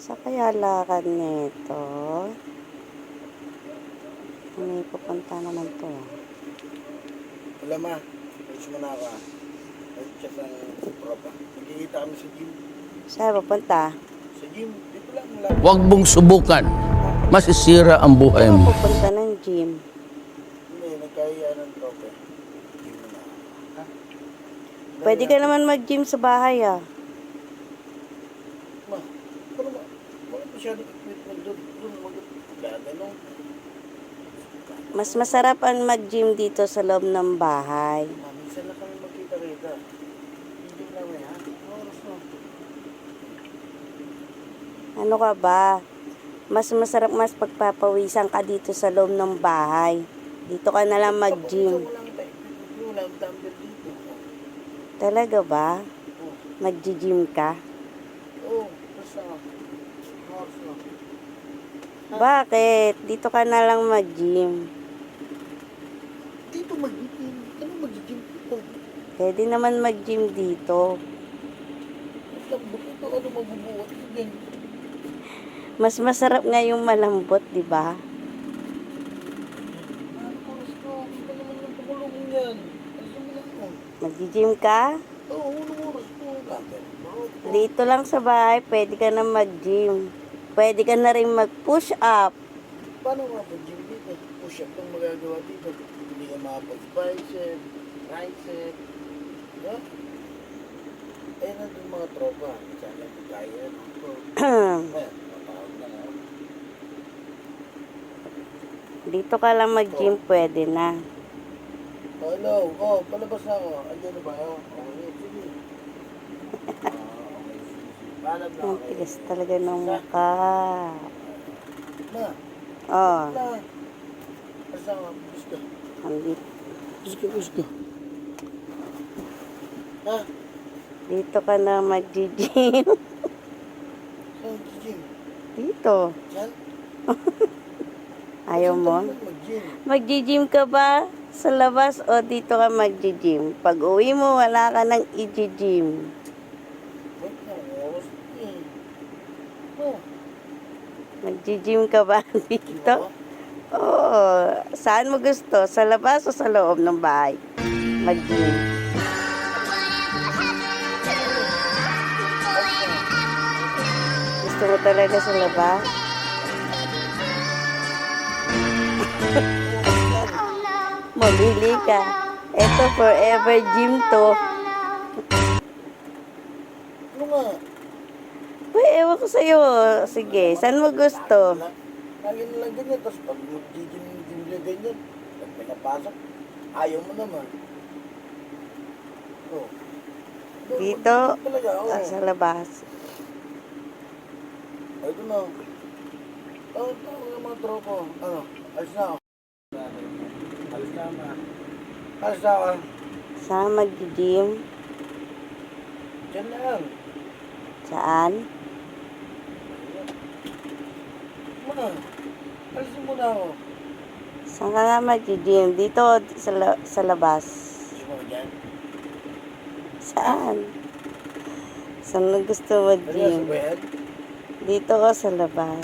Sa kaya lakad nito? May pupunta naman to. Wala ma, alis mo na ako ah. Nag-chat ang tropa. Magkikita kami sa gym. Saan pupunta? Sa gym, dito lang lang. Huwag mong subukan. Masisira ang buhay Saan mo. pupunta ng gym? Hindi, nagkaya ng tropa. Gym mo na. Ha? Pwede ka naman mag-gym sa bahay ah. Ma, pero ma, wala masyadong equipment doon. Doon mag-gaganong. Mas masarap ang mag-gym dito sa loob ng bahay. Ma, minsan na kami magkita-kita. Hindi namin ha? Oras na. Ano ka ba? Mas masarap, mas pagpapawisan ka dito sa loob ng bahay. Dito ka na lang mag-gym. Walang dumbbell dito. Talaga ba? Oh, Mag-gym ka? oh, basta. Oras na. Bakit? Dito ka na lang mag-gym. Dito mag-gym. Ano mag-gym dito? Pwede naman mag-gym dito. Lambot ito, ano mabubuhat ko din? Mas masarap nga yung malambot, di ba? Ano oras ko? Hindi pa naman yung pagulong yan. Ano mo lang ko? Mag-gym ka? Oo, unong oras ko. Bakit? Dito lang sa bahay, pwede ka na mag-gym. Pwede ka na rin mag-push up. Paano nga pag-gym dito? Push up lang magagawa dito. Hindi ka makapag-bicep, tricep. Diba? Ayun na yung mga tropa. Sana hindi kaya. Ayan, matawag na nga. Dito ka lang mag-gym, pwede na. Hello, oh, palabas na ako. Andiyan na ba? Okay, sige. Okay, sige. Paalam na Ang ako. tigas talaga ng mukha. Ma, Oh, na. Basta nga, gusto. andito. Gusto. Ha? Dito ka na mag-gym. Saan gym? Dito. Saan? Ayaw Saan mo? ka naman mag-gym? Mag-gym ka ba sa labas o dito ka mag-gym? Pag uwi mo, wala ka nang i-gym. Wait na, oras eh. Oh, Mag-gym ka ba dito? Oo. Saan mo gusto? Sa labas o sa loob ng bahay? Mag-gym. Gusto mo talaga sa labas? Mamili ka. Ito forever gym to. ano nga? Uy, ewan ko sa'yo. Sige, saan mo gusto? Lagi na lang ganyan, tapos pag mag-gym na ganyan, pag pinapasok, ayaw mo naman. Oh. Dito, Mag-gym talaga, oh. sa labas. Ito na. Tawag ng mga tropo. Ano? Alis na ako. Alis na ako. Alis na ako. Saan mag-gym? Diyan na lang. Saan? Muna. Alisin mo na ako. Saan ka nga mag-gym? Dito o sa labas? Gusto mo dyan? Saan? Saan mo gusto Seryoso mag-gym? ba yan? Dito o sa labas?